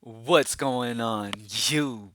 What's going on, YouTube?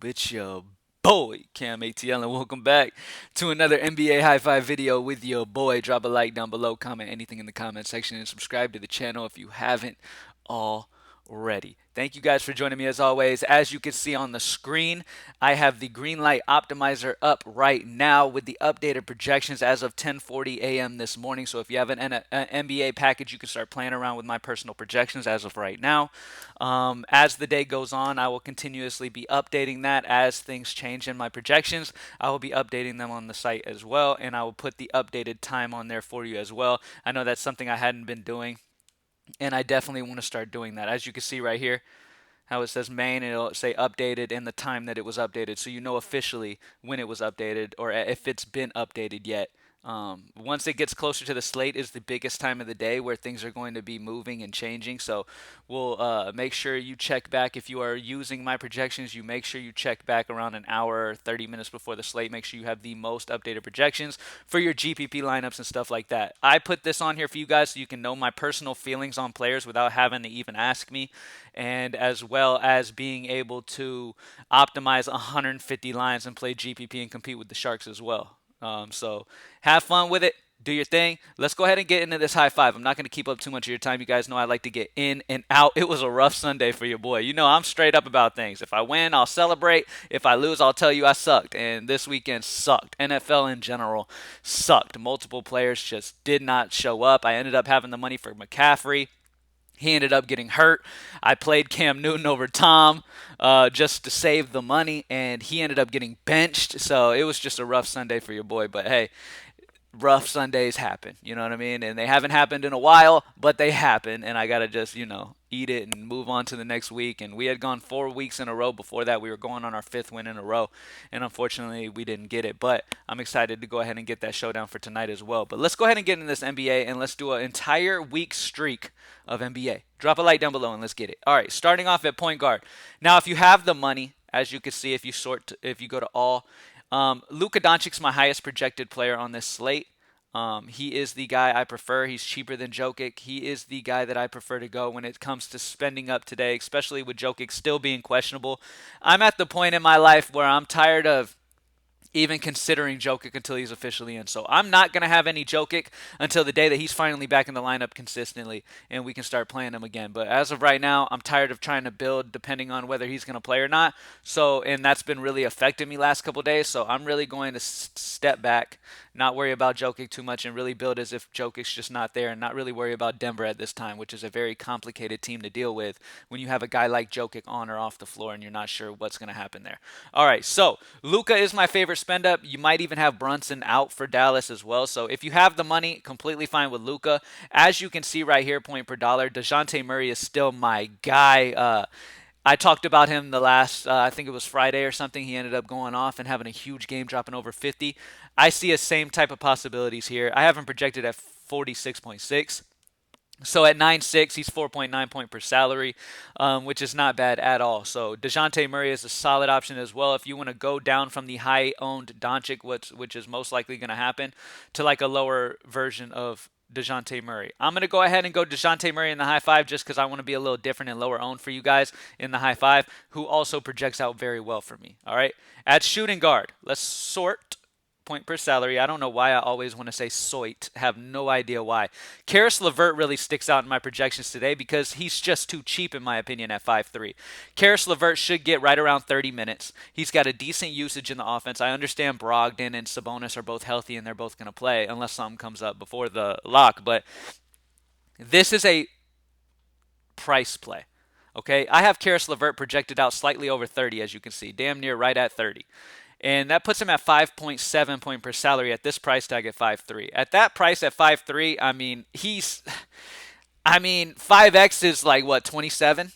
It's your boy, CamATL, and welcome back to another NBA High Five video with your boy. Drop a like down below, comment anything in the comment section, and subscribe to the channel if you haven't already. Thank you guys for joining me as always. As you can see on the screen, I have the green light optimizer up right now with the updated projections as of 10:40 a.m. this morning. So if you have an NBA package, you can start playing around with my personal projections as of right now. As the day goes on, I will continuously be updating that as things change in my projections. I will be updating them on the site as well, and I will put the updated time on there for you as well. I know that's something I hadn't been doing, and I definitely want to start doing that. As you can see right here, how it says main and it'll say updated and the time that it was updated, so you know officially when it was updated or if it's been updated yet. Once it gets closer to the slate is the biggest time of the day where things are going to be moving and changing. So we'll make sure you check back if you are using my projections. You make sure you check back around an hour, 30 minutes before the slate. Make sure you have the most updated projections for your GPP lineups and stuff like that. I put this on here for you guys so you can know my personal feelings on players without having to even ask me, and as well as being able to optimize 150 lines and play GPP and compete with the Sharks as well. So have fun with it. Do your thing. Let's go ahead and get into this high five. I'm not going to keep up too much of your time. You guys know I like to get in and out. It was a rough Sunday for your boy. You know I'm straight up about things. If I win, I'll celebrate. If I lose, I'll tell you I sucked. And this weekend sucked. NFL in general sucked. Multiple players just did not show up. I ended up having the money for McCaffrey. He ended up getting hurt. I played Cam Newton over Tom just to save the money, and he ended up getting benched. So it was just a rough Sunday for your boy. But hey, rough Sundays happen. You know what I mean? And they haven't happened in a while, but they happen. And I got to just, eat it and move on to the next week. And we had gone 4 weeks in a row before that. We were going on our fifth win in a row. And unfortunately, we didn't get it. But I'm excited to go ahead and get that showdown for tonight as well. But let's go ahead and get into this NBA and let's do an entire week streak of NBA. Drop a like down below and let's get it. All right, starting off at point guard. Now, if you have the money, as you can see, if you go to all, Luka Doncic's my highest projected player on this slate. He is the guy I prefer. He's cheaper than Jokic. He is the guy that I prefer to go when it comes to spending up today, especially with Jokic still being questionable. I'm at the point in my life where I'm tired of even considering Jokic until he's officially in. So I'm not going to have any Jokic until the day that he's finally back in the lineup consistently and we can start playing him again. But as of right now, I'm tired of trying to build depending on whether he's going to play or not. So, and that's been really affecting me last couple days. So I'm really going to step back, not worry about Jokic too much, and really build as if Jokic's just not there, and not really worry about Denver at this time, which is a very complicated team to deal with when you have a guy like Jokic on or off the floor and you're not sure what's going to happen there. All right, so Luka is my favorite spend up. You might even have Brunson out for Dallas as well. So if you have the money, completely fine with Luka. As you can see right here, point per dollar, DeJounte Murray is still my guy. I talked about him the last, I think it was Friday or something. He ended up going off and having a huge game, dropping over 50. I see a same type of possibilities here. I have him projected at 46.6. So at 9.6, he's 4.9 point per salary, which is not bad at all. So DeJounte Murray is a solid option as well. If you want to go down from the high-owned Doncic, which is most likely going to happen, to like a lower version of DeJounte Murray. I'm going to go ahead and go DeJounte Murray in the high five just because I want to be a little different and lower owned for you guys in the high five, who also projects out very well for me. All right. At shooting guard, let's sort point per salary. I don't know why I always want to say Soit. Have no idea why. Karis LeVert really sticks out in my projections today because he's just too cheap in my opinion at 5'3". Karis LeVert should get right around 30 minutes. He's got a decent usage in the offense. I understand Brogdon and Sabonis are both healthy and they're both going to play unless something comes up before the lock, but this is a price play. Okay, I have Karis LeVert projected out slightly over 30, as you can see, damn near right at 30. And that puts him at 5.7 point per salary at this price tag at 5'3". At that price at 5'3", I mean 5x is like what, 27?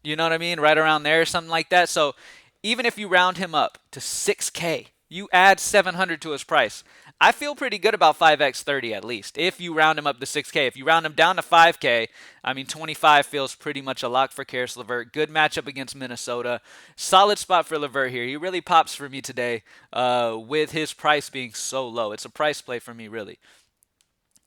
You know what I mean? Right around there or something like that. So even if you round him up to 6K, you add 700 to his price. I feel pretty good about 5x30 at least. If you round him up to 6K, if you round him down to 5K, I mean 25 feels pretty much a lock for Karis LeVert. Good matchup against Minnesota. Solid spot for LeVert here. He really pops for me today with his price being so low. It's a price play for me really.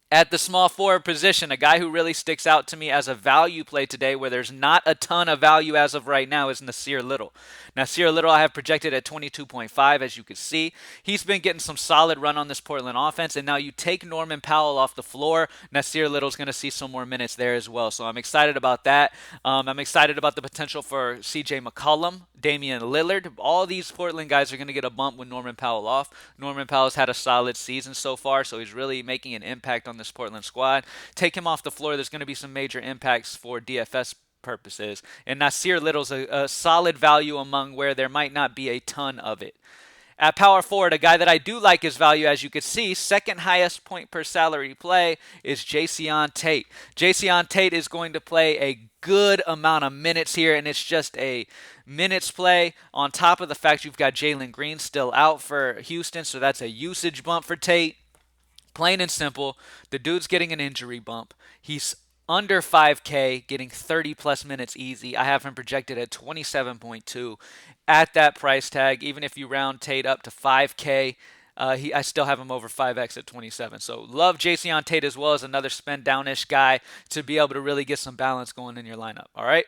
At the small forward position, a guy who really sticks out to me as a value play today, where there's not a ton of value as of right now, is Nasir Little. Nasir Little, I have projected at 22.5, as you can see. He's been getting some solid run on this Portland offense, and now you take Norman Powell off the floor, Nasir Little's going to see some more minutes there as well. So I'm excited about that. I'm excited about the potential for CJ McCollum, Damian Lillard. All these Portland guys are going to get a bump with Norman Powell off. Norman Powell's had a solid season so far, so he's really making an impact on this Portland squad. Take him off the floor, there's going to be some major impacts for DFS purposes. And Nasir Little's a solid value among where there might not be a ton of it. At power forward, a guy that I do like his value, as you can see, second highest point per salary play is Jason Tate. Jason Tate is going to play a good amount of minutes here, and it's just a minutes play on top of the fact you've got Jalen Green still out for Houston, so that's a usage bump for Tate. Plain and simple, the dude's getting an injury bump. He's under 5K, getting 30 plus minutes easy. I have him projected at 27.2 at that price tag. Even if you round Tate up to 5K, I still have him over 5X at 27. So love Jason Tate as well as another spend downish guy to be able to really get some balance going in your lineup. All right.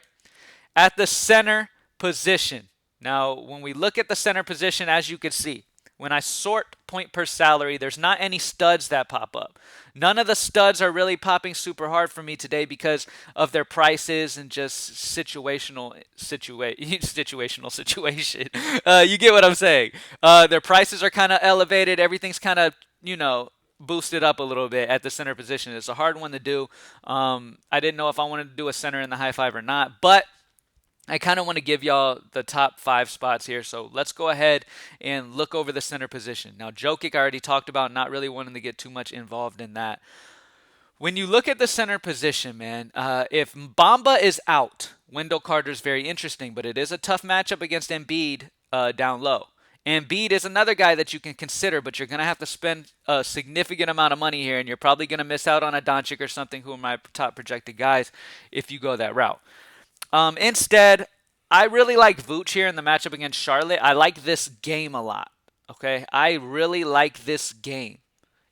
At the center position. Now, when we look at the center position, as you can see, when I sort point per salary, there's not any studs that pop up. None of the studs are really popping super hard for me today because of their prices and just situational situation. You get what I'm saying? Their prices are kind of elevated. Everything's kind of, boosted up a little bit at the center position. It's a hard one to do. I didn't know if I wanted to do a center in the high five or not, but I kind of want to give y'all the top 5 spots here. So let's go ahead and look over the center position. Now, Jokic I already talked about, not really wanting to get too much involved in that. When you look at the center position, man, if Bamba is out, Wendell Carter's very interesting, but it is a tough matchup against Embiid down low. Embiid is another guy that you can consider, but you're going to have to spend a significant amount of money here, and you're probably going to miss out on a Doncic or something, who are my top projected guys, if you go that route. Instead, I really like Vooch here in the matchup against Charlotte. I like this game a lot. Okay, I really like this game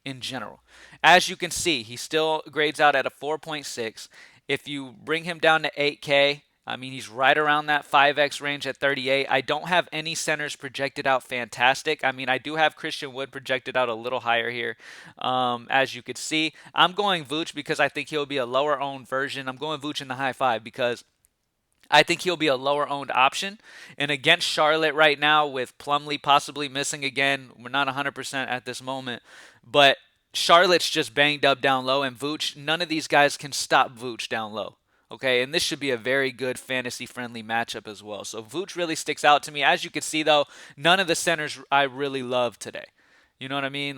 in general. As you can see, he still grades out at a 4.6. If you bring him down to 8K, I mean, he's right around that 5X range at 38. I don't have any centers projected out fantastic. I mean, I do have Christian Wood projected out a little higher here. As you could see, I'm going Vooch because I think he'll be a lower owned version. I'm going Vooch in the high 5 because I think he'll be a lower owned option. And against Charlotte right now, with Plumlee possibly missing again, we're not 100% at this moment, but Charlotte's just banged up down low, and Vooch, none of these guys can stop Vooch down low. Okay, and this should be a very good fantasy-friendly matchup as well. So Vooch really sticks out to me. As you can see, though, none of the centers I really love today. You know what I mean?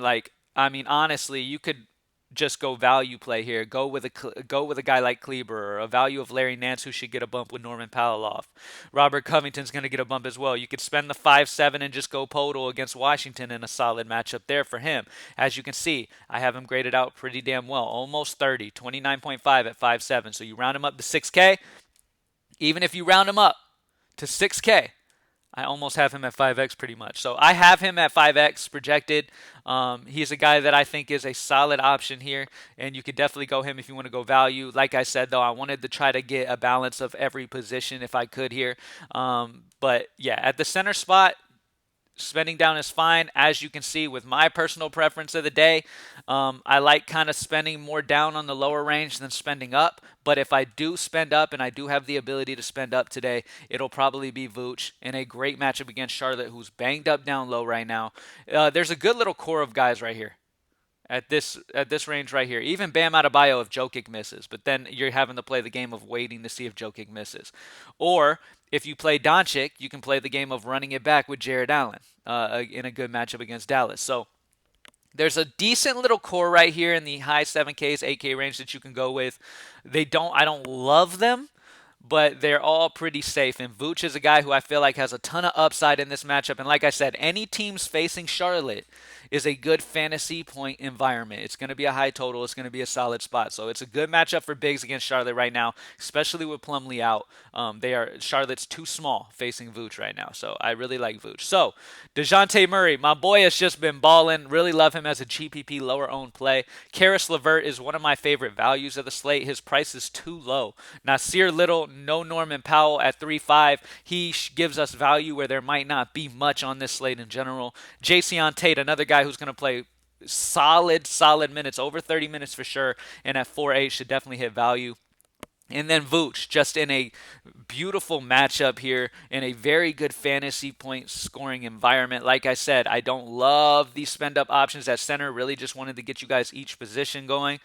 Honestly, you could just go value play here. Go with a guy like Kleber, or a value of Larry Nance, who should get a bump with Norman Powell off. Robert Covington's going to get a bump as well. You could spend the 5-7 and just go Podol against Washington in a solid matchup there for him. As you can see, I have him graded out pretty damn well, almost 30, 29.5 at 5-7. So you round him up to 6K. Even if you round him up to 6K, I almost have him at 5X pretty much. So I have him at 5X projected. He's a guy that I think is a solid option here, and you could definitely go him if you want to go value. Like I said, though, I wanted to try to get a balance of every position if I could here. But yeah, at the center spot, spending down is fine. As you can see, with my personal preference of the day, I like kind of spending more down on the lower range than spending up. But if I do spend up, and I do have the ability to spend up today, it'll probably be Vooch in a great matchup against Charlotte, who's banged up down low right now. There's a good little core of guys right here at this range right here. Even Bam Adebayo if Jokic misses, but then you're having to play the game of waiting to see if Jokic misses. Or if you play Doncic, you can play the game of running it back with Jared Allen in a good matchup against Dallas. So there's a decent little core right here in the high 7Ks, 8K range that you can go with. I don't love them, but they're all pretty safe. And Vooch is a guy who I feel like has a ton of upside in this matchup. And like I said, any teams facing Charlotte is a good fantasy point environment. It's going to be a high total. It's going to be a solid spot. So it's a good matchup for bigs against Charlotte right now, especially with Plumlee out. Charlotte's too small facing Vooch right now. So I really like Vooch. So DeJounte Murray, my boy has just been balling. Really love him as a GPP lower owned play. Karis LeVert is one of my favorite values of the slate. His price is too low. Nasir Little, no Norman Powell at 3.5. He gives us value where there might not be much on this slate in general. Jayson Tate, another guy who's going to play solid minutes, over 30 minutes for sure, and at 4.8 should definitely hit value. And then Vooch, just in a beautiful matchup here, in a very good fantasy point scoring environment. Like I said, I don't love these spend up options at center. Really just wanted to get you guys each position going.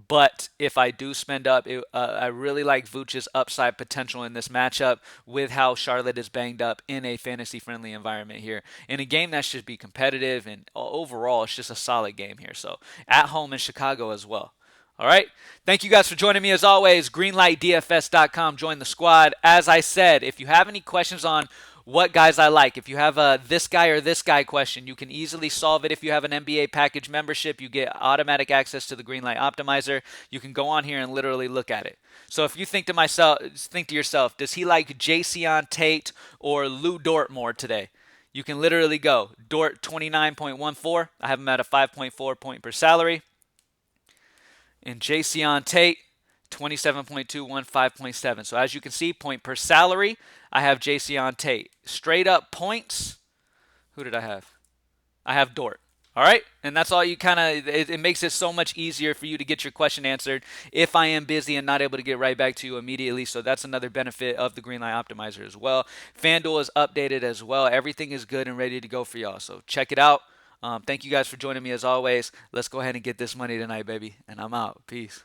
But if I do spend up, I really like Vooch's upside potential in this matchup with how Charlotte is banged up in a fantasy friendly environment here. In a game that should be competitive and overall, it's just a solid game here. So at home in Chicago as well. All right. Thank you guys for joining me as always. Greenlightdfs.com. Join the squad. As I said, if you have any questions on what guys I like, if you have a this guy or this guy question, you can easily solve it. If you have an NBA package membership, you get automatic access to the Greenlight Optimizer. You can go on here and literally look at it. So if you think to yourself, does he like Jayson Tate or Lou Dort more today? You can literally go Dort 29.14. I have him at a 5.4 point per salary. And Jayson Tate, 27.21, 5.7. So as you can see, point per salary, I have Jayson Tate. Straight up points, who did I have? I have Dort. All right? And that's all you it makes it so much easier for you to get your question answered if I am busy and not able to get right back to you immediately. So that's another benefit of the Greenlight Optimizer as well. FanDuel is updated as well. Everything is good and ready to go for y'all. So check it out. Thank you guys for joining me as always. Let's go ahead and get this money tonight, baby. And I'm out. Peace.